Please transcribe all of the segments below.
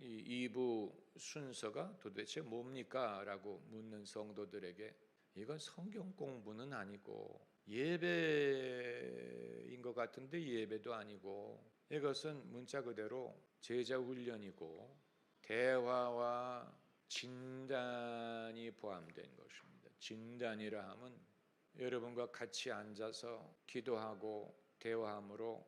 이 2부 순서가 도대체 뭡니까? 라고 묻는 성도들에게 이건 성경 공부는 아니고 예배인 것 같은데 예배도 아니고 이것은 문자 그대로 제자 훈련이고 대화와 진단이 포함된 것입니다. 진단이라 하면 여러분과 같이 앉아서 기도하고 대화함으로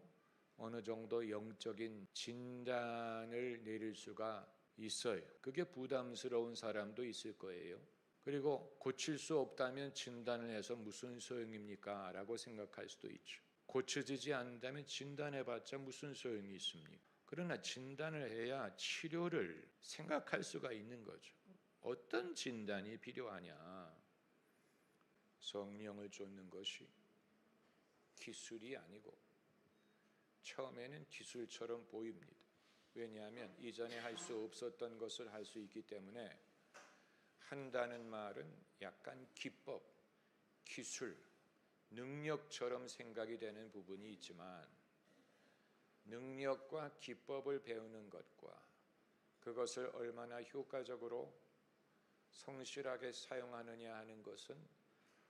어느 정도 영적인 진단을 내릴 수가 있어요. 그게 부담스러운 사람도 있을 거예요. 그리고 고칠 수 없다면 진단을 해서 무슨 소용입니까? 라고 생각할 수도 있죠. 고쳐지지 않는다면 진단해봤자 무슨 소용이 있습니까? 그러나 진단을 해야 치료를 생각할 수가 있는 거죠. 어떤 진단이 필요하냐? 성령을 쫓는 것이 기술이 아니고 처음에는 기술처럼 보입니다. 왜냐하면 이전에 할 수 없었던 것을 할 수 있기 때문에 한다는 말은 약간 기법, 기술, 능력처럼 생각이 되는 부분이 있지만 능력과 기법을 배우는 것과 그것을 얼마나 효과적으로 성실하게 사용하느냐 하는 것은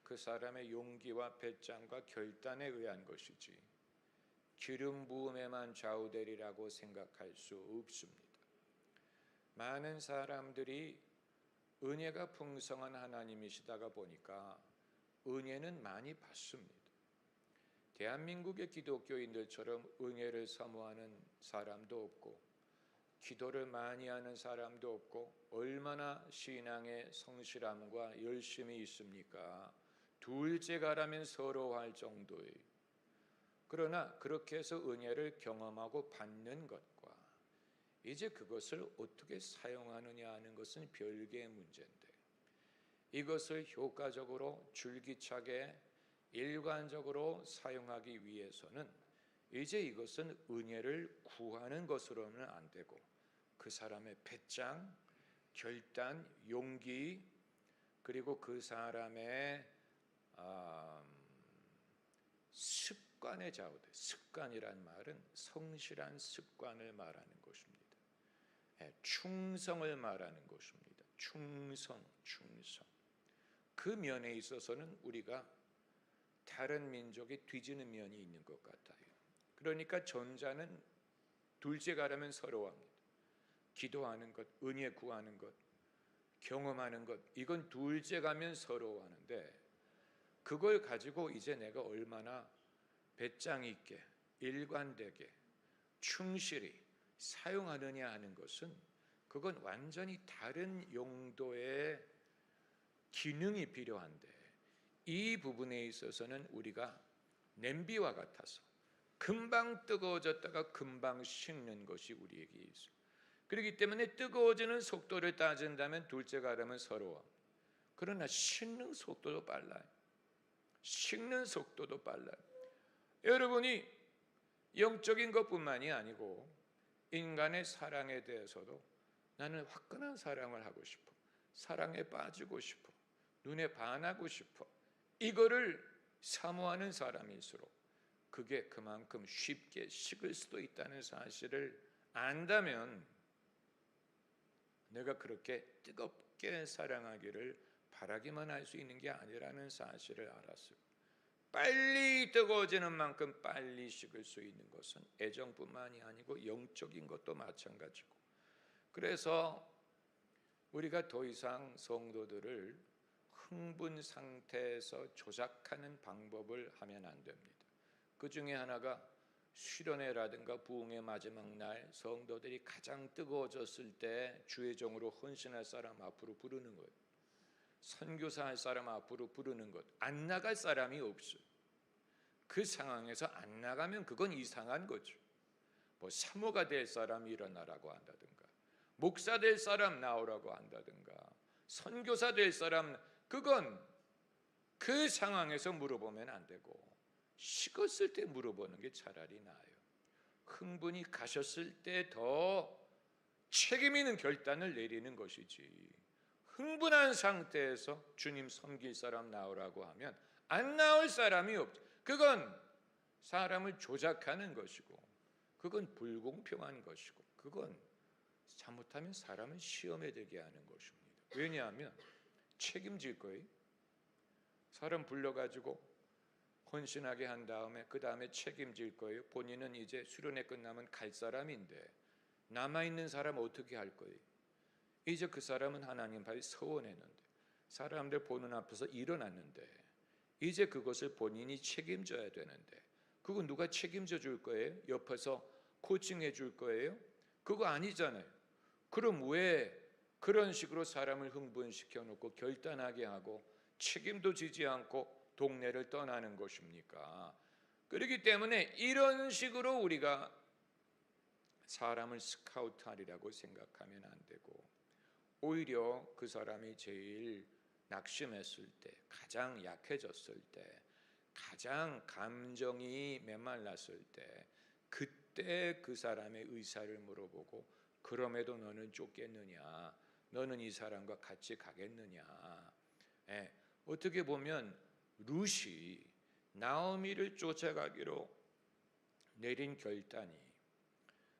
그 사람의 용기와 배짱과 결단에 의한 것이지 기름 부음에만 좌우되리라고 생각할 수 없습니다. 많은 사람들이 은혜가 풍성한 하나님이시다가 보니까 은혜는 많이 받습니다. 대한민국의 기독교인들처럼 은혜를 사모하는 사람도 없고 기도를 많이 하는 사람도 없고 얼마나 신앙의 성실함과 열심이 있습니까? 둘째가라면 서러워할 정도의. 그러나 그렇게 해서 은혜를 경험하고 받는 것과 이제 그것을 어떻게 사용하느냐 하는 것은 별개의 문제인데 이것을 효과적으로 줄기차게 일관적으로 사용하기 위해서는 이제 이것은 은혜를 구하는 것으로는 안 되고 그 사람의 배짱, 결단, 용기 그리고 그 사람의 습관에 좌우돼. 습관이란 말은 성실한 습관을 말하는 것입니다. 충성을 말하는 것입니다. 충성. 그 면에 있어서는 우리가 다른 민족이 뒤지는 면이 있는 것 같아요. 그러니까 전자는 둘째가라면 서러워합니다. 기도하는 것, 은혜 구하는 것, 경험하는 것, 이건 둘째가면 서러워하는데 그걸 가지고 이제 내가 얼마나 배짱 있게, 일관되게, 충실히 사용하느냐 하는 것은 그건 완전히 다른 용도의 기능이 필요한데 이 부분에 있어서는 우리가 냄비와 같아서 금방 뜨거워졌다가 금방 식는 것이 우리에게 있어요. 그렇기 때문에 뜨거워지는 속도를 따진다면 둘째가라면 서러워. 그러나 식는 속도도 빨라요. 식는 속도도 빨라요. 여러분이 영적인 것뿐만이 아니고 인간의 사랑에 대해서도 나는 화끈한 사랑을 하고 싶어. 사랑에 빠지고 싶어. 눈에 반하고 싶어. 이거를 사모하는 사람일수록 그게 그만큼 쉽게 식을 수도 있다는 사실을 안다면 내가 그렇게 뜨겁게 사랑하기를 바라기만 할 수 있는 게 아니라는 사실을 알았어요. 빨리 뜨거워지는 만큼 빨리 식을 수 있는 것은 애정뿐만이 아니고 영적인 것도 마찬가지고 그래서 우리가 더 이상 성도들을 흥분 상태에서 조작하는 방법을 하면 안 됩니다. 그 중에 하나가 수련회라든가 부흥의 마지막 날 성도들이 가장 뜨거워졌을 때 주의 종으로 헌신할 사람 앞으로 부르는 거예요. 선교사 할 사람 앞으로 부르는 것. 안 나갈 사람이 없어요. 그 상황에서 안 나가면 그건 이상한 거죠. 뭐 사모가 될 사람이 일어나라고 한다든가 목사 될 사람 나오라고 한다든가 선교사 될 사람 그건 그 상황에서 물어보면 안 되고 식었을 때 물어보는 게 차라리 나아요. 흥분이 가셨을 때 더 책임 있는 결단을 내리는 것이지 흥분한 상태에서 주님 섬길 사람 나오라고 하면 안 나올 사람이 없죠. 그건 사람을 조작하는 것이고 그건 불공평한 것이고 그건 잘못하면 사람은 시험에 들게 하는 것입니다. 왜냐하면 책임질 거예요. 사람 불러가지고 헌신하게 한 다음에 그 다음에 책임질 거예요. 본인은 이제 수련회 끝나면 갈 사람인데 남아있는 사람 어떻게 할 거예요? 이제 그 사람은 하나님 앞에 서원했는데 사람들 보는 앞에서 일어났는데 이제 그것을 본인이 책임져야 되는데 그거 누가 책임져 줄 거예요? 옆에서 코칭해 줄 거예요? 그거 아니잖아요. 그럼 왜 그런 식으로 사람을 흥분시켜 놓고 결단하게 하고 책임도 지지 않고 동네를 떠나는 것입니까? 그렇기 때문에 이런 식으로 우리가 사람을 스카우트하리라고 생각하면 안 되고 오히려 그 사람이 제일 낙심했을 때, 가장 약해졌을 때, 가장 감정이 메말랐을 때 그때 그 사람의 의사를 물어보고 그럼에도 너는 쫓겠느냐? 너는 이 사람과 같이 가겠느냐? 어떻게 보면 룻이 나오미를 쫓아가기로 내린 결단이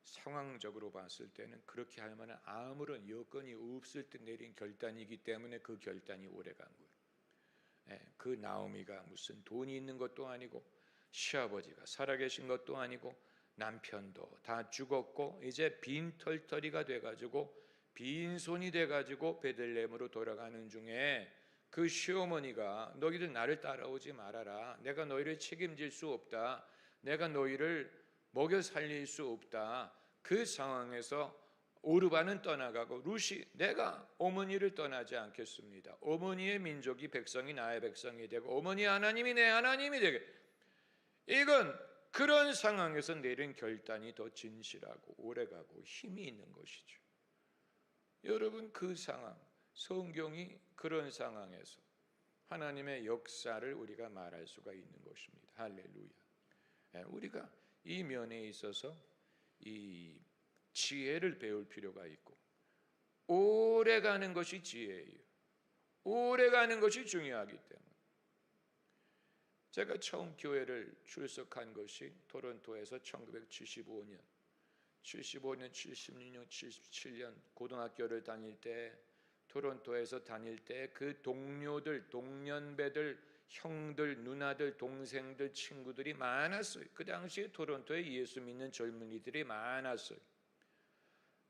상황적으로 봤을 때는 그렇게 할 만한 아무런 여건이 없을 때 내린 결단이기 때문에 그 결단이 오래간 거예요. 그 나오미가 무슨 돈이 있는 것도 아니고 시아버지가 살아계신 것도 아니고 남편도 다 죽었고 이제 빈털터리가 돼가지고 빈손이 돼가지고 베들레헴으로 돌아가는 중에 그 시어머니가 너희들 나를 따라오지 말아라. 내가 너희를 책임질 수 없다. 내가 너희를 먹여 살릴 수 없다. 그 상황에서 오르반은 떠나가고 룻이 내가 어머니를 떠나지 않겠습니다. 어머니의 민족이 백성이 나의 백성이 되고 어머니 하나님이 내 하나님이 되게. 이건 그런 상황에서 내린 결단이 더 진실하고 오래가고 힘이 있는 것이죠. 여러분 그 상황, 성경이 그런 상황에서 하나님의 역사를 우리가 말할 수가 있는 것입니다. 할렐루야. 우리가 이 면에 있어서 이 지혜를 배울 필요가 있고 오래 가는 것이 지혜예요. 오래 가는 것이 중요하기 때문에 제가 처음 교회를 출석한 것이 토론토에서 1975년, 76년, 77년 고등학교를 다닐 때 토론토에서 다닐 때 그 동료들, 동년배들, 형들, 누나들, 동생들, 친구들이 많았어요. 그 당시에 토론토에 예수 믿는 젊은이들이 많았어요.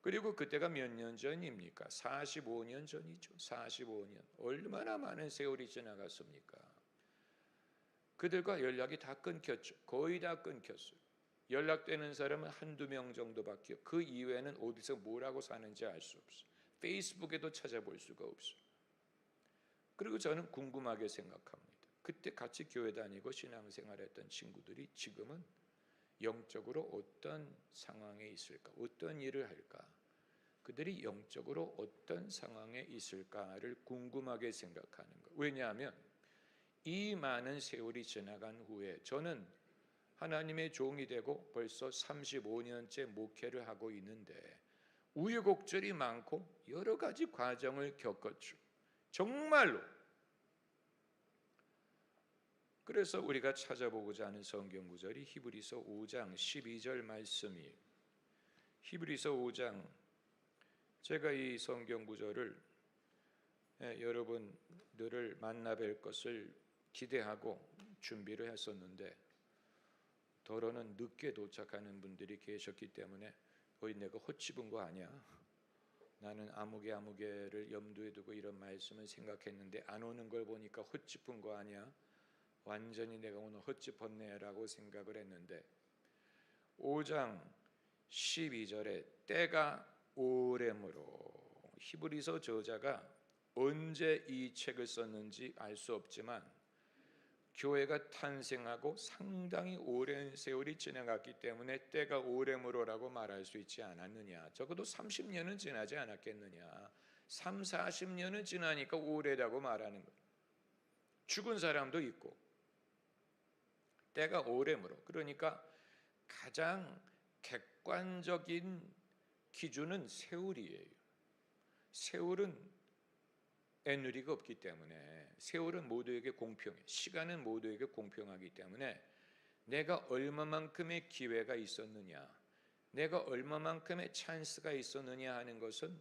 그리고 그때가 몇 년 전입니까? 45년 전이죠. 45년. 얼마나 많은 세월이 지나갔습니까? 그들과 연락이 다 끊겼죠. 거의 다 끊겼어요. 연락되는 사람은 한두 명 정도밖에 그 이외에는 어디서 뭐라고 사는지 알 수 없어요. 페이스북에도 찾아볼 수가 없어요. 그리고 저는 궁금하게 생각합니다. 그때 같이 교회 다니고 신앙생활했던 친구들이 지금은 영적으로 어떤 상황에 있을까? 어떤 일을 할까? 그들이 영적으로 어떤 상황에 있을까를 궁금하게 생각하는 것. 왜냐하면 이 많은 세월이 지나간 후에 저는 하나님의 종이 되고 벌써 35년째 목회를 하고 있는데 우여곡절이 많고 여러 가지 과정을 겪었죠. 정말로. 그래서 우리가 찾아보고자 하는 성경 구절이 히브리서 5장 12절 말씀이에요. 히브리서 5장, 제가 이 성경 구절을 여러분들을 만나 뵐 것을 기대하고 준비를 했었는데 더러는 늦게 도착하는 분들이 계셨기 때문에 내가 헛짚은 거 아니야? 나는 아무개를 염두에 두고 이런 말씀을 생각했는데 안 오는 걸 보니까 헛짚은 거 아니야? 완전히 내가 오늘 헛짚었네 라고 생각을 했는데 5장 12절에 때가 오래므로, 히브리서 저자가 언제 이 책을 썼는지 알 수 없지만 교회가 탄생하고 상당히 오랜 세월이 지나갔기 때문에 때가 오래므로라고 말할 수 있지 않았느냐. 적어도 30년은 지나지 않았겠느냐. 3, 40년은 지나니까 오래라고 말하는 거예요. 죽은 사람도 있고 때가 오래므로. 그러니까 가장 객관적인 기준은 세월이에요. 세월은 애누리가 없기 때문에, 세월은 모두에게 공평해. 시간은 모두에게 공평하기 때문에 내가 얼마만큼의 기회가 있었느냐, 내가 얼마만큼의 찬스가 있었느냐 하는 것은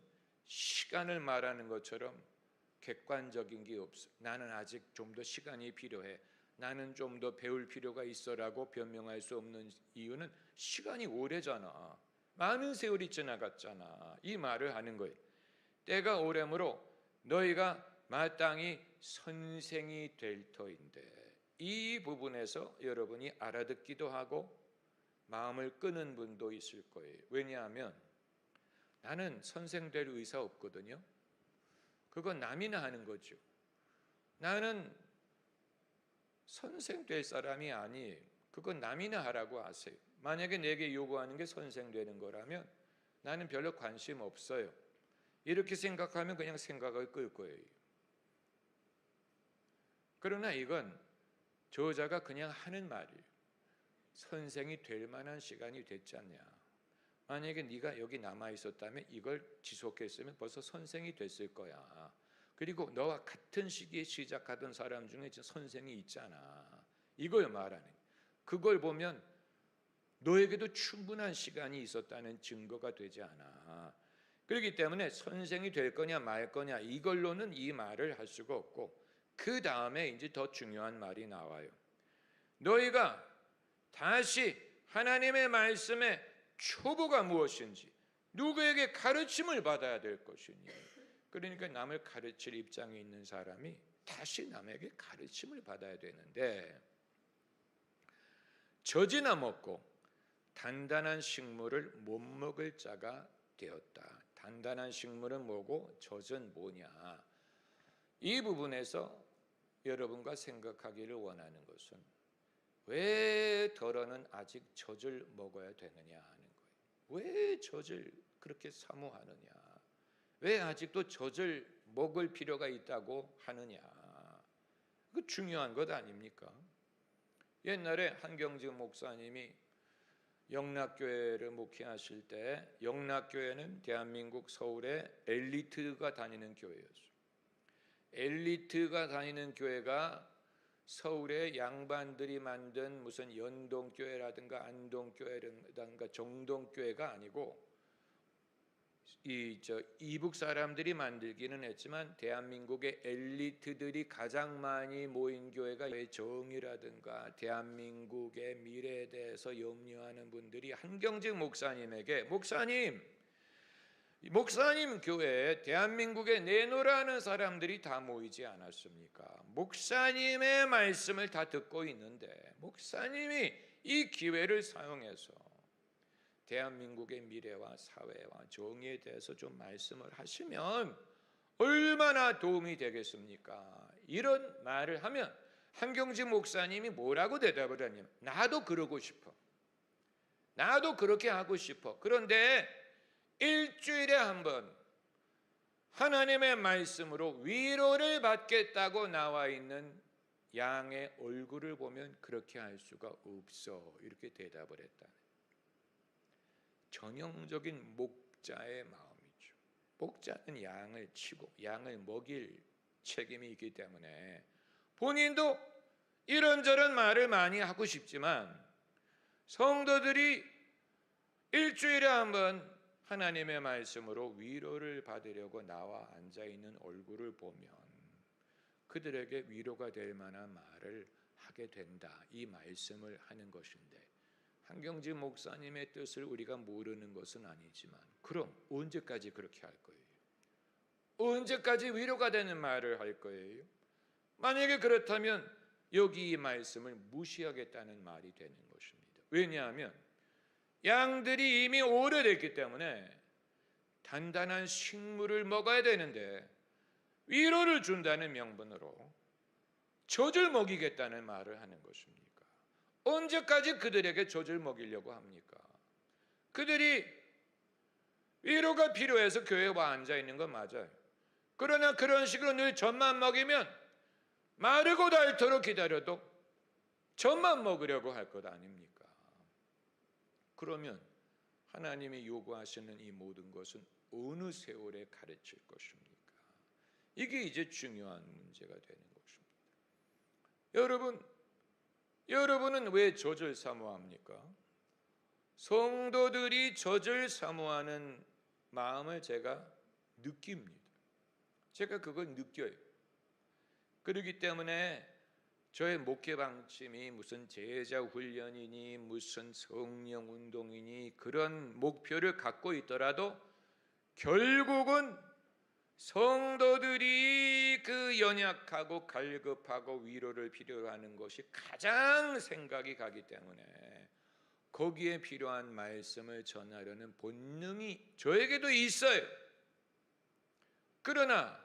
시간을 말하는 것처럼 객관적인 게 없어. 나는 아직 좀 더 시간이 필요해. 나는 좀 더 배울 필요가 있어라고 변명할 수 없는 이유는 시간이 오래잖아. 많은 세월이 지나갔잖아. 이 말을 하는 거예요. 때가 오래므로 너희가 마땅히 선생이 될 터인데, 이 부분에서 여러분이 알아듣기도 하고 마음을 끄는 분도 있을 거예요. 왜냐하면 나는 선생 될 의사 없거든요. 그건 남이나 하는 거죠. 나는 선생 될 사람이 아니에요. 그건 남이나 하라고 하세요. 만약에 내게 요구하는 게 선생 되는 거라면 나는 별로 관심 없어요. 이렇게 생각하면 그냥 생각을 끌 거예요. 그러나 이건 저자가 그냥 하는 말이에요. 선생이 될 만한 시간이 됐지 않냐. 만약에 네가 여기 남아 있었다면 이걸 지속했으면 벌써 선생이 됐을 거야. 그리고 너와 같은 시기에 시작하던 사람 중에 선생이 있잖아. 이걸 말하는. 그걸 보면 너에게도 충분한 시간이 있었다는 증거가 되지 않아. 그렇기 때문에 선생이 될 거냐 말 거냐 이걸로는 이 말을 할 수가 없고, 그 다음에 이제 더 중요한 말이 나와요. 너희가 다시 하나님의 말씀의 초보가 무엇인지, 누구에게 가르침을 받아야 될 것이니. 그러니까 남을 가르칠 입장에 있는 사람이 다시 남에게 가르침을 받아야 되는데, 젖이나 먹고 단단한 식물을 못 먹을 자가 되었다. 단단한 식물은 뭐고 젖은 뭐냐. 이 부분에서 여러분과 생각하기를 원하는 것은, 왜 더러는 아직 젖을 먹어야 되느냐 하는 거예요. 왜 젖을 그렇게 사모하느냐. 왜 아직도 젖을 먹을 필요가 있다고 하느냐. 그 중요한 것 아닙니까? 옛날에 한경직 목사님이 영락교회를 목회하실 때, 영락교회는 대한민국 서울의 엘리트가 다니는 교회였어요. 엘리트가 다니는 교회가 서울의 양반들이 만든 무슨 연동교회라든가 안동교회라든가 정동교회가 아니고, 이북 사람들이 만들기는 했지만 대한민국의 엘리트들이 가장 많이 모인 교회가 정의라든가 대한민국의 미래에 대해서 염려하는 분들이 한경직 목사님에게, 목사님 교회에 대한민국에 내놓으라는 사람들이 다 모이지 않았습니까? 목사님의 말씀을 다 듣고 있는데 목사님이 이 기회를 사용해서 대한민국의 미래와 사회와 정의에 대해서 좀 말씀을 하시면 얼마나 도움이 되겠습니까? 이런 말을 하면 한경직 목사님이 뭐라고 대답을 하냐면, 나도 그러고 싶어. 나도 그렇게 하고 싶어. 그런데 일주일에 한 번 하나님의 말씀으로 위로를 받겠다고 나와 있는 양의 얼굴을 보면 그렇게 할 수가 없어. 이렇게 대답을 했다. 전형적인 목자의 마음이죠. 목자는 양을 치고 양을 먹일 책임이 있기 때문에 본인도 이런저런 말을 많이 하고 싶지만, 성도들이 일주일에 한 번 하나님의 말씀으로 위로를 받으려고 나와 앉아있는 얼굴을 보면 그들에게 위로가 될 만한 말을 하게 된다. 이 말씀을 하는 것인데, 한경직 목사님의 뜻을 우리가 모르는 것은 아니지만, 그럼 언제까지 그렇게 할 거예요? 언제까지 위로가 되는 말을 할 거예요? 만약에 그렇다면 여기 이 말씀을 무시하겠다는 말이 되는 것입니다. 왜냐하면 양들이 이미 오래됐기 때문에 단단한 식물을 먹어야 되는데 위로를 준다는 명분으로 젖을 먹이겠다는 말을 하는 것입니까? 언제까지 그들에게 젖을 먹이려고 합니까? 그들이 위로가 필요해서 교회에 와 앉아있는 건 맞아요. 그러나 그런 식으로 늘 젖만 먹이면 마르고 닳도록 기다려도 젖만 먹으려고 할 것 아닙니까? 그러면 하나님이 요구하시는 이 모든 것은 어느 세월에 가르칠 것입니까? 이게 이제 중요한 문제가 되는 것입니다. 여러분은 왜 젖을 사모합니까? 성도들이 젖을 사모하는 마음을 제가 느낍니다. 제가 그걸 느껴요. 그렇기 때문에 저의 목회 방침이 무슨 제자 훈련이니 무슨 성령 운동이니 그런 목표를 갖고 있더라도 결국은 성도들이 그 연약하고 갈급하고 위로를 필요로 하는 것이 가장 생각이 가기 때문에 거기에 필요한 말씀을 전하려는 본능이 저에게도 있어요. 그러나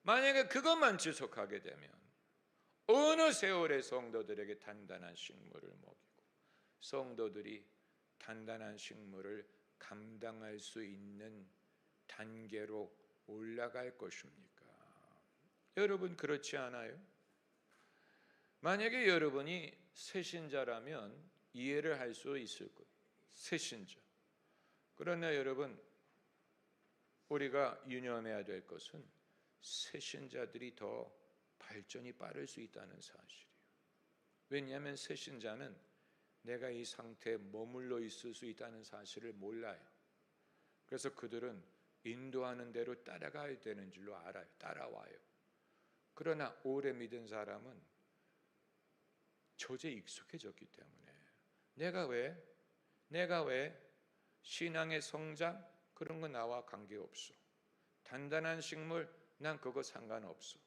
만약에 그것만 지속하게 되면 어느 세월에 성도들에게 단단한 식물을 먹이고 성도들이 단단한 식물을 감당할 수 있는 단계로 올라갈 것입니까? 여러분 그렇지 않아요? 만약에 여러분이 새신자라면 이해를 할 수 있을 거예요. 새신자. 그러나 여러분 우리가 유념해야 될 것은 새신자들이 더 발전이 빠를 수 있다는 사실이에요. 왜냐하면 새신자는 내가 이 상태에 머물러 있을 수 있다는 사실을 몰라요. 그래서 그들은 인도하는 대로 따라가야 되는 줄로 알아요. 따라와요. 그러나 오래 믿은 사람은 저제 익숙해졌기 때문에 내가 왜 신앙의 성장 그런 거 나와 관계없어. 단단한 식물 난 그거 상관없어.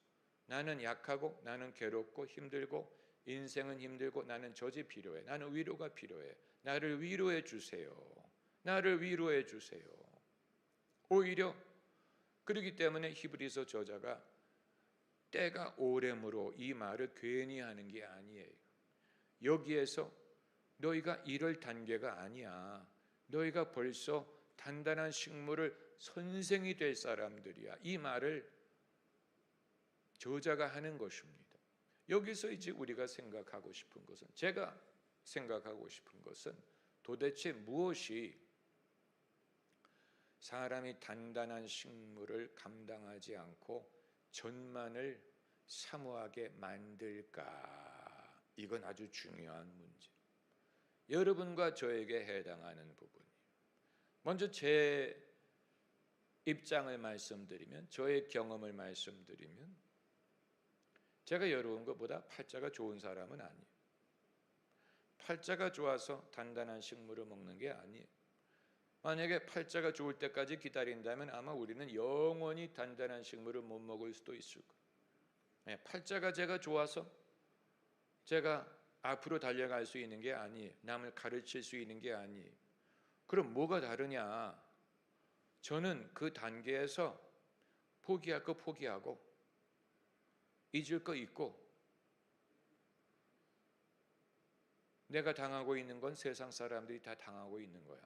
나는 약하고 나는 괴롭고 힘들고 인생은 힘들고 나는 저지 필요해. 나는 위로가 필요해. 나를 위로해 주세요. 나를 위로해 주세요. 오히려 그렇기 때문에 히브리서 저자가 때가 오래므로 이 말을 괜히 하는 게 아니에요. 여기에서 너희가 이럴 단계가 아니야. 너희가 벌써 단단한 식물을 선생이 될 사람들이야. 이 말을 저자가 하는 것입니다. 여기서 이제 우리가 생각하고 싶은 것은 제가 생각하고 싶은 것은 도대체 무엇이 사람이 단단한 식물을 감당하지 않고 전만을 사모하게 만들까? 이건 아주 중요한 문제. 여러분과 저에게 해당하는 부분이에요. 먼저 제 입장을 말씀드리면 저의 경험을 말씀드리면 제가 여러분 것보다 팔자가 좋은 사람은 아니에요. 팔자가 좋아서 단단한 식물을 먹는 게 아니에요. 만약에 팔자가 좋을 때까지 기다린다면 아마 우리는 영원히 단단한 식물을 못 먹을 수도 있을 거예요. 팔자가 제가 좋아서 제가 앞으로 달려갈 수 있는 게 아니에요. 남을 가르칠 수 있는 게 아니에요. 그럼 뭐가 다르냐? 저는 그 단계에서 포기할 거 포기하고 잊을 거 잊고 내가 당하고 있는 건 세상 사람들이 다 당하고 있는 거야.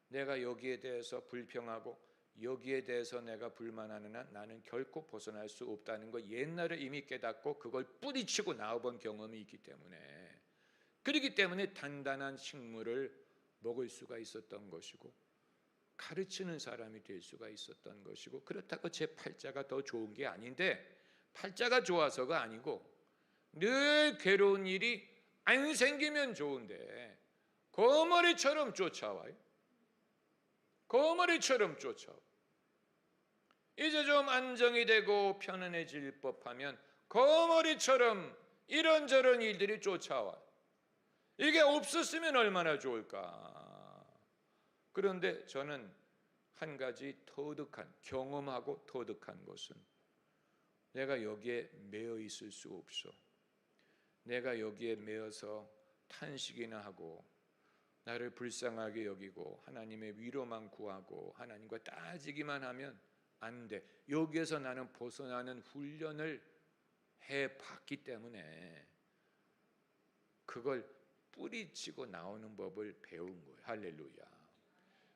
내가 여기에 대해서 불평하고 여기에 대해서 내가 불만하는 한 나는 결코 벗어날 수 없다는 거 옛날에 이미 깨닫고 그걸 뿌리치고 나와본 경험이 있기 때문에 그렇기 때문에 단단한 식물을 먹을 수가 있었던 것이고 가르치는 사람이 될 수가 있었던 것이고 그렇다고 제 팔자가 더 좋은 게 아닌데 팔자가 좋아서가 아니고 늘 괴로운 일이 안 생기면 좋은데 거머리처럼 쫓아와요. 거머리처럼 쫓아와. 이제 좀 안정이 되고 편안해질 법하면 거머리처럼 이런저런 일들이 쫓아와. 이게 없었으면 얼마나 좋을까. 그런데 저는 한 가지 경험하고 터득한 것은 내가 여기에 매여 있을 수 없어. 내가 여기에 매여서 탄식이나 하고 나를 불쌍하게 여기고 하나님의 위로만 구하고 하나님과 따지기만 하면 안 돼. 여기에서 나는 벗어나는 훈련을 해봤기 때문에 그걸 뿌리치고 나오는 법을 배운 거예요. 할렐루야.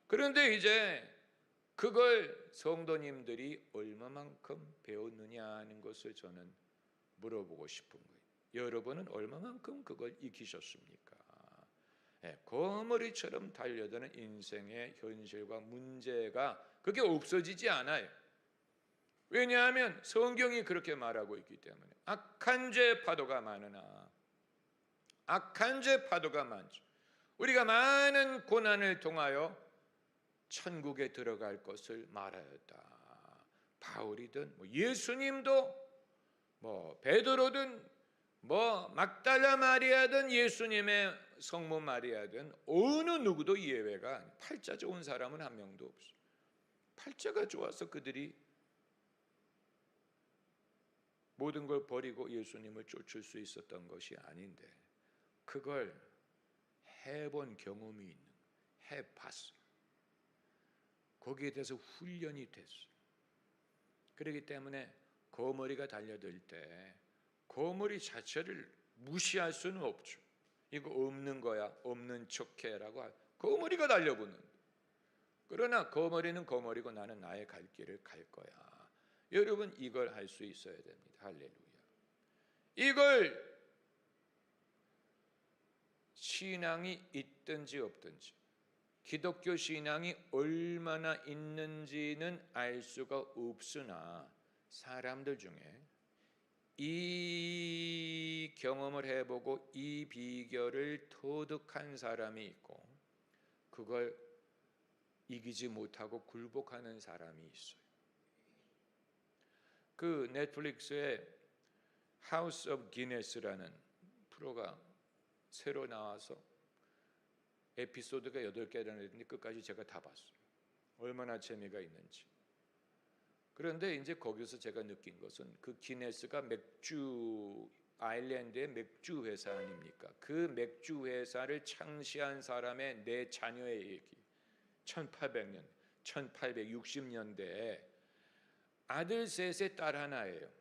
그런데 이제 그걸 성도님들이 얼마만큼 배웠느냐 하는 것을 저는 물어보고 싶은 거예요. 여러분은 얼마만큼 그걸 익히셨습니까? 거머리처럼 달려드는 인생의 현실과 문제가 그게 없어지지 않아요. 왜냐하면 성경이 그렇게 말하고 있기 때문에 악한 죄 파도가 많으나 악한 죄 파도가 많죠. 우리가 많은 고난을 통하여 천국에 들어갈 것을 말하였다. 바울이든 예수님도 베드로든 막달라 마리아든 예수님의 성모 마리아든 어느 누구도 예외가 아니에요. 팔자 좋은 사람은 한 명도 없어요. 팔자가 좋아서 그들이 모든 걸 버리고 예수님을 쫓을 수 있었던 것이 아닌데 그걸 해본 경험이 있는, 해봤어요. 거기에 대해서 훈련이 됐어요. 그렇기 때문에 거머리가 달려들 때 거머리 자체를 무시할 수는 없죠. 이거 없는 거야, 없는 척해라고 거머리가 달려붙는. 그러나 거머리는 거머리고 나는 나의 갈 길을 갈 거야. 여러분 이걸 할 수 있어야 됩니다. 할렐루야. 이걸 신앙이 있든지 없든지 기독교 신앙이 얼마나 있는지는 알 수가 없으나 사람들 중에 이 경험을 해보고 이 비결을 터득한 사람이 있고 그걸 이기지 못하고 굴복하는 사람이 있어요. 그 넷플릭스에 하우스 오브 기네스라는 프로가 새로 나와서 에피소드가 8개라는 애인데 끝까지 제가 다 봤어요. 얼마나 재미가 있는지. 그런데 이제 거기서 제가 느낀 것은 그 기네스가 맥주 아일랜드의 맥주 회사 아닙니까? 그 맥주 회사를 창시한 사람의 네 자녀의 얘기. 1800년, 1860년대에 아들 셋에 딸 하나예요.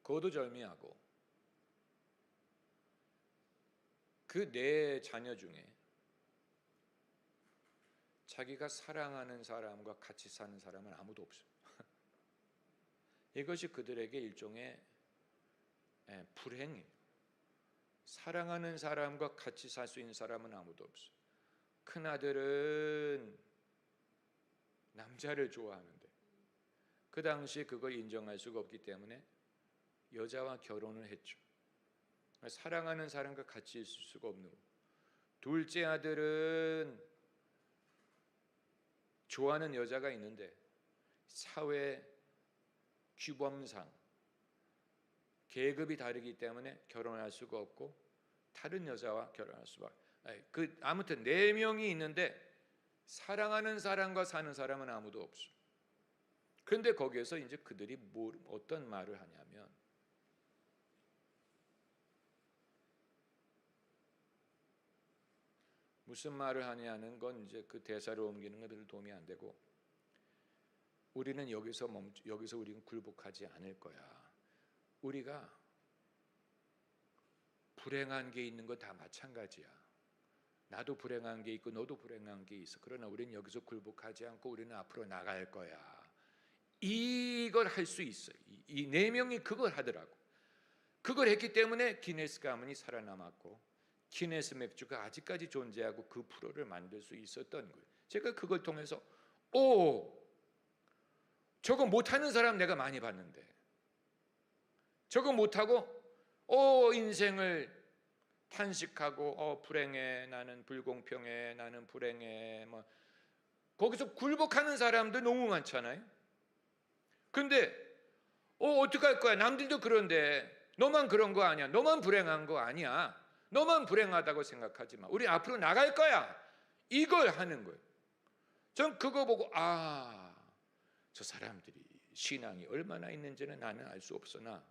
거두절미하고 그 네 자녀 중에 자기가 사랑하는 사람과 같이 사는 사람은 아무도 없어요. 이것이 그들에게 일종의 불행이에요. 사랑하는 사람과 같이 살 수 있는 사람은 아무도 없어요. 큰아들은 남자를 좋아하는데 그 당시 그걸 인정할 수가 없기 때문에 여자와 결혼을 했죠. 사랑하는 사람과 같이 있을 수가 없는 거예요. 둘째 아들은 좋아하는 여자가 있는데 사회 규범상 계급이 다르기 때문에 결혼할 수가 없고 다른 여자와 결혼할 수밖에. 아무튼 4명이 있는데 사랑하는 사람과 사는 사람은 아무도 없어. 그런데 거기에서 이제 그들이 어떤 말을 하냐면 무슨 말을 하냐는 건 이제 그 대사를 옮기는 건 별로 도움이 안 되고 우리는 여기서 우리는 굴복하지 않을 거야. 우리가 불행한 게 있는 거 다 마찬가지야. 나도 불행한 게 있고 너도 불행한 게 있어. 그러나 우리는 여기서 굴복하지 않고 우리는 앞으로 나갈 거야. 이걸 할 수 있어요. 이 4명이 그걸 하더라고. 그걸 했기 때문에 기네스 가문이 살아남았고 기네스 맥주가 아직까지 존재하고 그 프로를 만들 수 있었던 거예요. 제가 그걸 통해서 저거 못하는 사람 내가 많이 봤는데 저거 못하고 인생을 탄식하고 불행해, 나는 불공평해, 나는 불행해, 거기서 굴복하는 사람도 너무 많잖아요. 근데 어떡할 거야? 남들도 그런데 너만 그런 거 아니야. 너만 불행한 거 아니야. 너만 불행하다고 생각하지 마. 우리 앞으로 나갈 거야. 이걸 하는 거예요. 전 그거 보고 저 사람들이 신앙이 얼마나 있는지는 나는 알 수 없으나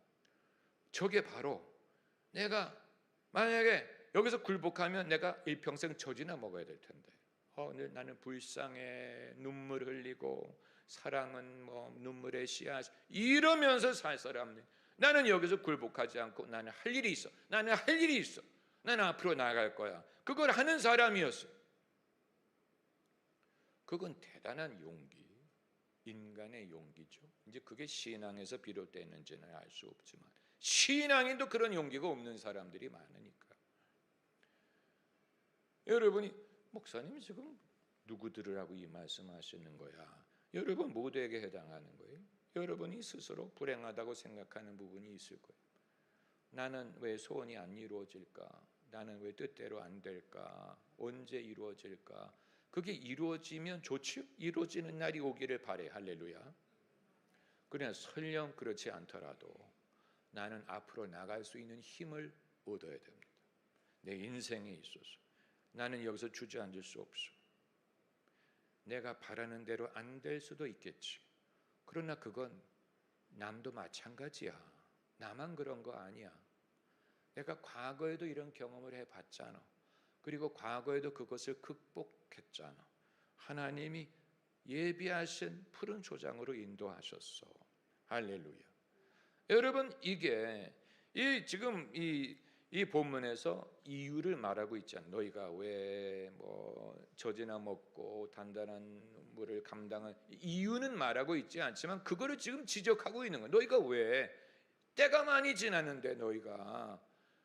저게 바로 내가 만약에 여기서 굴복하면 내가 일평생 젖이나 먹어야 될 텐데 나는 불쌍해, 눈물 흘리고 사랑은 눈물의 씨앗 이러면서 살 사람들. 나는 여기서 굴복하지 않고 나는 할 일이 있어. 나는 할 일이 있어. 나는 앞으로 나아갈 거야. 그걸 하는 사람이었어요. 그건 대단한 용기, 인간의 용기죠. 이제 그게 신앙에서 비롯되는지는 알 수 없지만 신앙인도 그런 용기가 없는 사람들이 많으니까. 여러분이 목사님이 지금 누구 들으라고 이 말씀하시는 거야? 여러분 모두에게 해당하는 거예요. 여러분이 스스로 불행하다고 생각하는 부분이 있을 거예요. 나는 왜 소원이 안 이루어질까? 나는 왜 뜻대로 안 될까? 언제 이루어질까? 그게 이루어지면 좋지요. 이루어지는 날이 오기를 바래. 할렐루야. 그러나 설령 그렇지 않더라도 나는 앞으로 나갈 수 있는 힘을 얻어야 됩니다. 내 인생에 있어서 나는 여기서 주저앉을 수 없어. 내가 바라는 대로 안 될 수도 있겠지. 그러나 그건 남도 마찬가지야. 나만 그런 거 아니야. 내가 과거에도 이런 경험을 해봤잖아. 그리고 과거에도 그것을 극복했잖아. 하나님이 예비하신 푸른 초장으로 인도하셨어. 할렐루야. 여러분, 이게 지금 이 본문에서 이유를 말하고 있잖아. 너희가 왜 젖이나 먹고 단단한 물을 감당한 이유는 말하고 있지 않지만 그거를 지금 지적하고 있는 거야. 너희가 왜 때가 많이 지났는데 너희가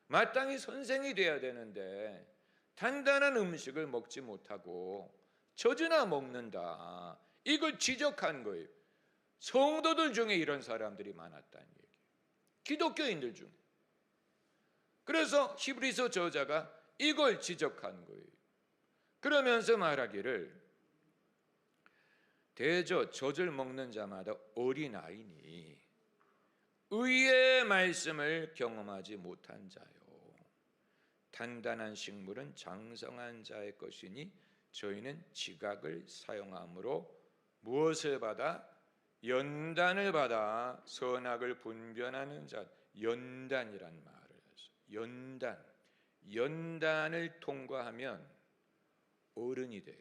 마땅히 선생이 돼야 되는데 단단한 음식을 먹지 못하고 젖이나 먹는다. 이걸 지적한 거예요. 성도들 중에 이런 사람들이 많았다는 얘기. 기독교인들 중에. 그래서 히브리서 저자가 이걸 지적한 거예요. 그러면서 말하기를 대저 젖을 먹는 자마다 어린아이니 의의 말씀을 경험하지 못한 자요. 단단한 식물은 장성한 자의 것이니 저희는 지각을 사용함으로 무엇을 받아? 연단을 받아 선악을 분별하는 자. 연단이란 말을 했어요. 연단을 통과하면 어른이 돼.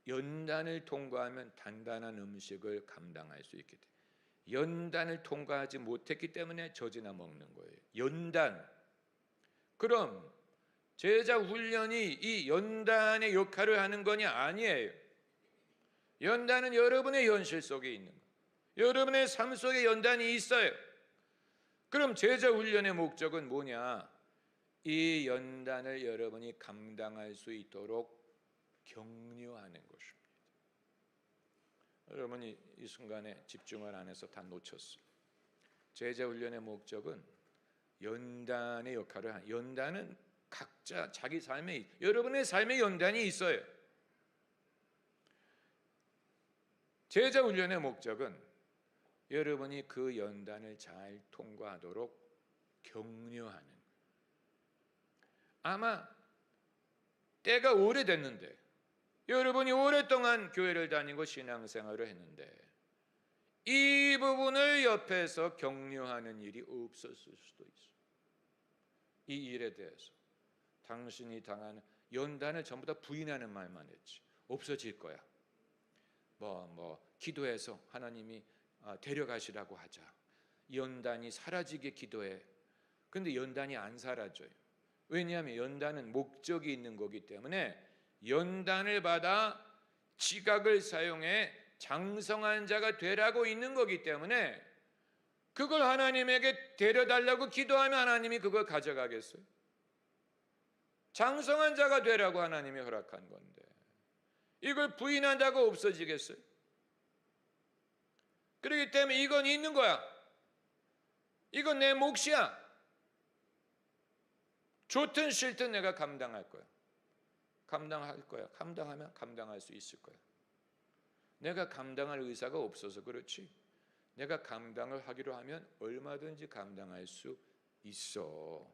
연단을 통과하면 단단한 음식을 감당할 수 있게 돼. 연단을 통과하지 못했기 때문에 젖이나 먹는 거예요. 연단. 그럼 제자 훈련이 이 연단의 역할을 하는 거냐? 아니에요. 연단은 여러분의 현실 속에 있는 거예요. 여러분의 삶 속에 연단이 있어요. 그럼 제자 훈련의 목적은 뭐냐? 이 연단을 여러분이 감당할 수 있도록 격려하는 것입니다. 여러분이 이 순간에 집중을 안 해서 다 놓쳤어요. 제자 훈련의 목적은 연단의 역할을 하는. 연단은 각자 자기 삶에, 여러분의 삶에 연단이 있어요. 제자 훈련의 목적은 여러분이 그 연단을 잘 통과하도록 격려하는. 아마 때가 오래됐는데 여러분이 오랫동안 교회를 다니고 신앙생활을 했는데 이 부분을 옆에서 격려하는 일이 없었을 수도 있어. 이 일에 대해서 당신이 당하는 연단을 전부 다 부인하는 말만 했지. 없어질 거야. 기도해서 하나님이 데려가시라고 하자. 연단이 사라지게 기도해. 근데 연단이 안 사라져요. 왜냐하면 연단은 목적이 있는 거기 때문에 연단을 받아 지각을 사용해 장성한 자가 되라고 있는 거기 때문에 그걸 하나님에게 데려달라고 기도하면 하나님이 그걸 가져가겠어요? 장성한 자가 되라고 하나님이 허락한 건데 이걸 부인한다고 없어지겠어요? 그렇기 때문에 이건 있는 거야. 이건 내 몫이야. 좋든 싫든 내가 감당할 거야. 감당할 거야. 감당하면 감당할 수 있을 거야. 내가 감당할 의사가 없어서 그렇지. 내가 감당을 하기로 하면 얼마든지 감당할 수 있어.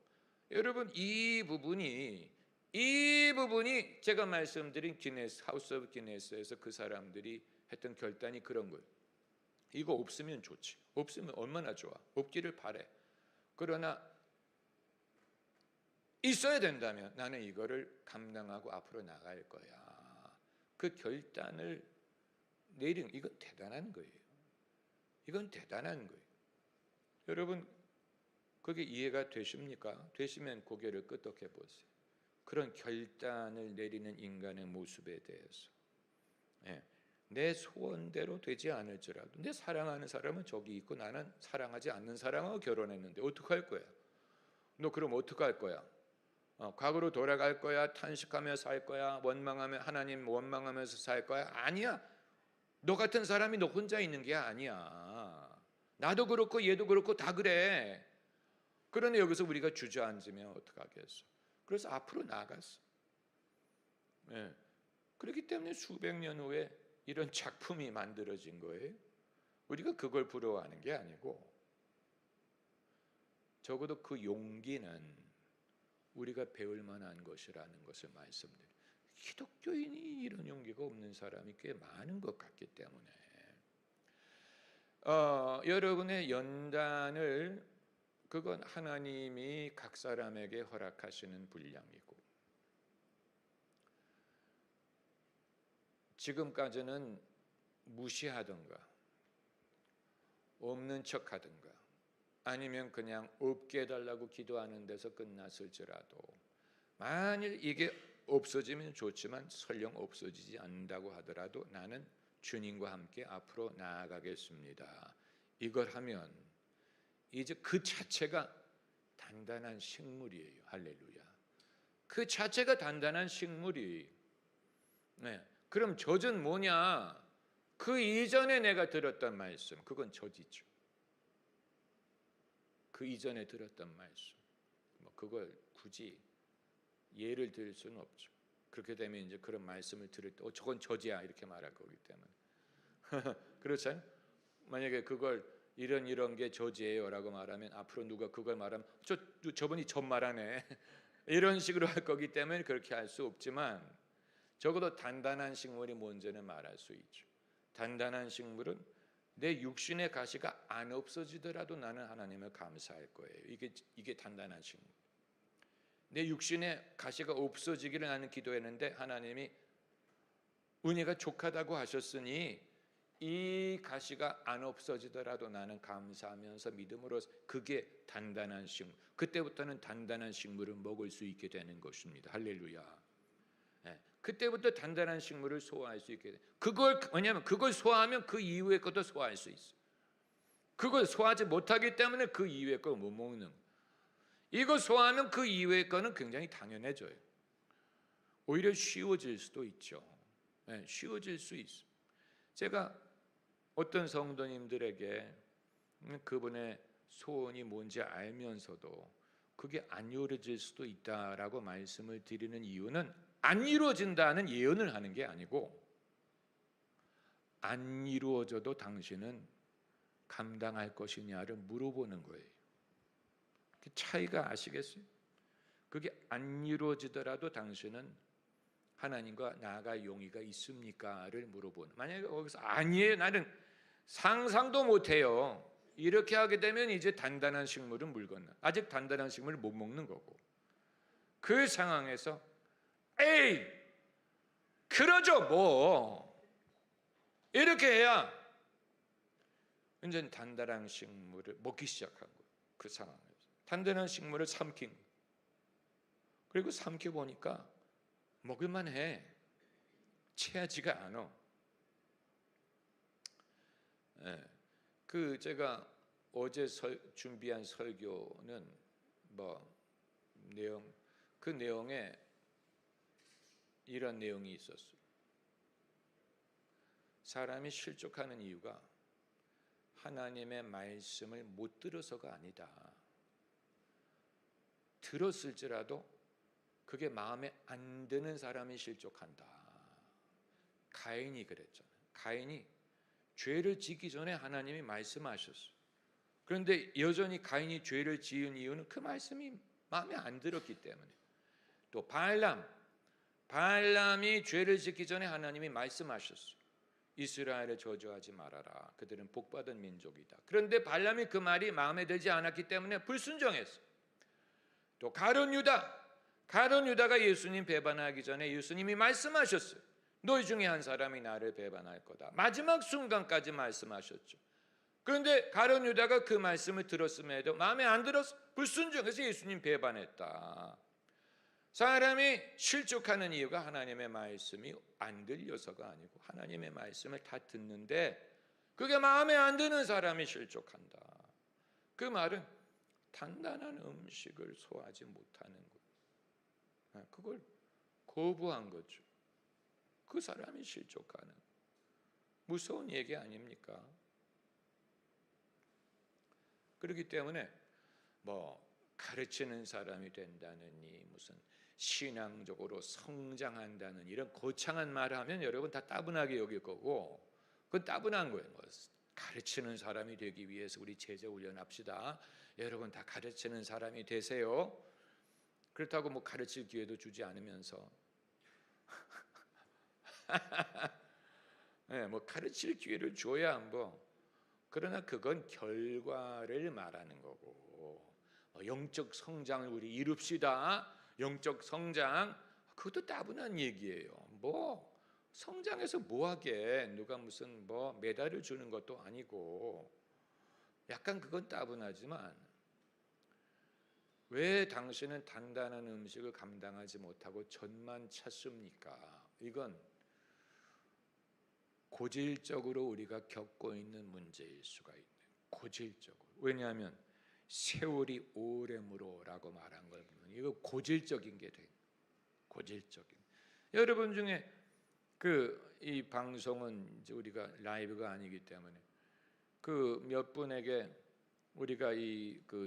여러분, 이 부분이 제가 말씀드린 하우스 오브 기네스에서 그 사람들이 했던 결단이 그런 거예요. 이거 없으면 좋지. 없으면 얼마나 좋아. 없기를 바래. 그러나 있어야 된다면 나는 이거를 감당하고 앞으로 나갈 거야. 그 결단을 내린, 이건 대단한 거예요. 이건 대단한 거예요. 여러분, 그게 이해가 되십니까? 되시면 고개를 끄덕해 보세요. 그런 결단을 내리는 인간의 모습에 대해서. 내 소원대로 되지 않을지라도 내 사랑하는 사람은 저기 있고 나는 사랑하지 않는 사람하고 결혼했는데 어떡할 거야? 너 그럼 어떡할 거야? 과거로 돌아갈 거야? 탄식하며 살 거야? 하나님 원망하면서 살 거야? 아니야. 너 같은 사람이 너 혼자 있는 게 아니야. 나도 그렇고 얘도 그렇고 다 그래. 그러나 여기서 우리가 주저앉으면 어떡하겠어? 그래서 앞으로 나아갔어. 예. 그렇기 때문에 수백 년 후에 이런 작품이 만들어진 거예요. 우리가 그걸 부러워하는 게 아니고, 적어도 그 용기는 우리가 배울 만한 것이라는 것을 말씀드려요. 기독교인이 이런 용기가 없는 사람이 꽤 많은 것 같기 때문에 여러분의 연단을, 그건 하나님이 각 사람에게 허락하시는 분량이고, 지금까지는 무시하든가 없는 척하든가 아니면 그냥 없게 해달라고 기도하는 데서 끝났을지라도, 만일 이게 없어지면 좋지만 설령 없어지지 않는다고 하더라도 나는 주님과 함께 앞으로 나아가겠습니다. 이걸 하면 이제 그 자체가 단단한 식물이에요. 할렐루야. 그 자체가 단단한 식물이. 네. 그럼 젖은 뭐냐? 그 이전에 내가 들었던 말씀, 그건 젖이죠. 그 이전에 들었던 말씀, 그걸 굳이 예를 들 수는 없죠. 그렇게 되면 이제 그런 말씀을 들을 때 저건 젖이야 이렇게 말할 거기 때문에 그렇잖아요. 만약에 그걸 이런 게 젖이에요라고 말하면 앞으로 누가 그걸 말하면 저분이 젖 말하네 이런 식으로 할 거기 때문에 그렇게 할 수 없지만, 적어도 단단한 식물이 뭔지는 말할 수 있죠. 단단한 식물은 내 육신의 가시가 안 없어지더라도 나는 하나님을 감사할 거예요. 이게 단단한 식물. 내 육신의 가시가 없어지기를 나는 기도했는데 하나님이 은혜가 족하다고 하셨으니 이 가시가 안 없어지더라도 나는 감사하면서 믿음으로, 그게 단단한 식물. 그때부터는 단단한 식물을 먹을 수 있게 되는 것입니다. 할렐루야. 그때부터 단단한 식물을 소화할 수 있게 돼. 왜냐하면 그걸 소화하면 그 이후의 것도 소화할 수 있어. 그걸 소화하지 못하기 때문에 그 이후의 걸 못 먹는. 이거 소화하면 그 이후의 거는 굉장히 당연해져요. 오히려 쉬워질 수도 있죠. 쉬워질 수 있어. 제가 어떤 성도님들에게 그분의 소원이 뭔지 알면서도 그게 안 이루어질 수도 있다라고 말씀을 드리는 이유는, 안 이루어진다는 예언을 하는 게 아니고, 안 이루어져도 당신은 감당할 것이냐를 물어보는 거예요. 그 차이가 아시겠어요? 그게 안 이루어지더라도 당신은 하나님과 나아갈 용의가 있습니까를 물어보는. 만약에 거기서 아니에요, 나는 상상도 못해요, 이렇게 하게 되면 이제 단단한 식물은 물 건너. 아직 단단한 식물을 못 먹는 거고, 그 상황에서 에이 그러죠 뭐 이렇게 해야 이제 단단한 식물을 먹기 시작한 거예요. 그 상황에서 단단한 식물을 삼킨 거예요. 그리고 삼켜보니까 먹을만해. 체하지가 않아. 제가 어제 준비한 설교는 그 내용에 이런 내용이 있었어요. 사람이 실족하는 이유가 하나님의 말씀을 못 들어서가 아니다. 들었을지라도 그게 마음에 안 드는 사람이 실족한다. 가인이 그랬잖아요. 가인이 죄를 짓기 전에 하나님이 말씀하셨어요. 그런데 여전히 가인이 죄를 지은 이유는 그 말씀이 마음에 안 들었기 때문에. 또 발람이 죄를 짓기 전에 하나님이 말씀하셨어요. 이스라엘을 저주하지 말아라. 그들은 복받은 민족이다. 그런데 발람이 그 말이 마음에 들지 않았기 때문에 불순종했어요. 또 가룟 유다가 예수님 배반하기 전에 예수님이 말씀하셨어요. 너희 중에 한 사람이 나를 배반할 거다. 마지막 순간까지 말씀하셨죠. 그런데 가룟 유다가 그 말씀을 들었음에도 마음에 안 들어서 불순종해서 예수님 배반했다. 사람이 실족하는 이유가 하나님의 말씀이 안 들려서가 아니고, 하나님의 말씀을 다 듣는데 그게 마음에 안 드는 사람이 실족한다. 그 말은 단단한 음식을 소화하지 못하는 것, 그걸 거부한 거죠. 그 사람이 실족하는, 무서운 얘기 아닙니까? 그렇기 때문에 가르치는 사람이 된다느니, 무슨 신앙적으로 성장한다는 이런 거창한 말을 하면 여러분 다 따분하게 여길 거고, 그건 따분한 거예요. 뭐 가르치는 사람이 되기 위해서 우리 제자 훈련합시다. 여러분 다 가르치는 사람이 되세요. 그렇다고 뭐 가르칠 기회도 주지 않으면서 네, 뭐 가르칠 기회를 줘야 뭐, 그러나 그건 결과를 말하는 거고, 영적 성장을 우리 이룹시다. 영적 성장, 그것도 따분한 얘기예요. 뭐 성장해서 뭐하게, 누가 무슨 뭐 메달을 주는 것도 아니고, 약간 그건 따분하지만, 왜 당신은 단단한 음식을 감당하지 못하고 젖만 찼습니까? 이건 고질적으로 우리가 겪고 있는 문제일 수가 있네요. 고질적으로. 왜냐하면 세월이 오래므로라고 말한 걸 보면 이거 고질적인 게 돼. 고질적인. 여러분 중에 이 방송은 이제 우리가 라이브가 아니기 때문에 몇 분에게 우리가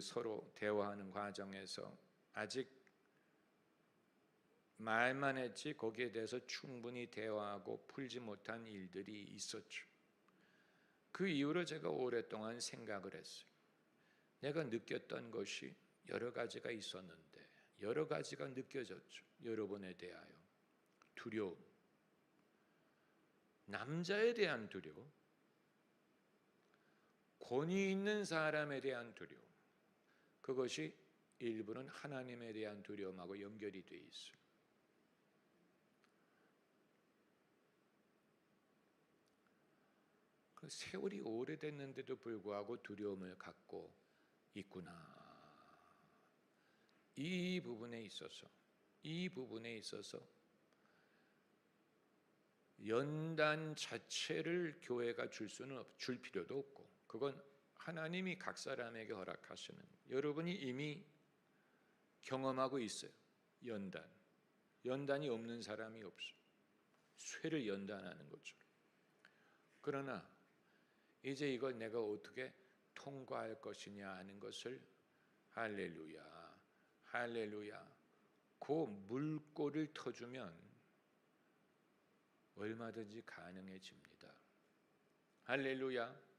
서로 대화하는 과정에서 아직 말만 했지 거기에 대해서 충분히 대화하고 풀지 못한 일들이 있었죠. 그 이후로 제가 오랫동안 생각을 했어요. 내가 느꼈던 것이 여러 가지가 있었는데, 여러 가지가 느껴졌죠. 여러분에 대하여 두려움, 남자에 대한 두려움, 권위 있는 사람에 대한 두려움, 그것이 일부는 하나님에 대한 두려움하고 연결이 돼 있어요. 그 세월이 오래됐는데도 불구하고 두려움을 갖고 있구나. 이 부분에 있어서 연단 자체를 교회가 줄 필요도 없고, 그건 하나님이 각 사람에게 허락하시는, 여러분이 이미 경험하고 있어요. 연단이 없는 사람이 없어요. 쇠를 연단하는 거죠. 그러나 이제 이걸 내가 어떻게 통과할 것이냐 하는 것을, 할렐루야, 그 물꼬를 터주면 얼마든지 가능해집니다. 할렐루야.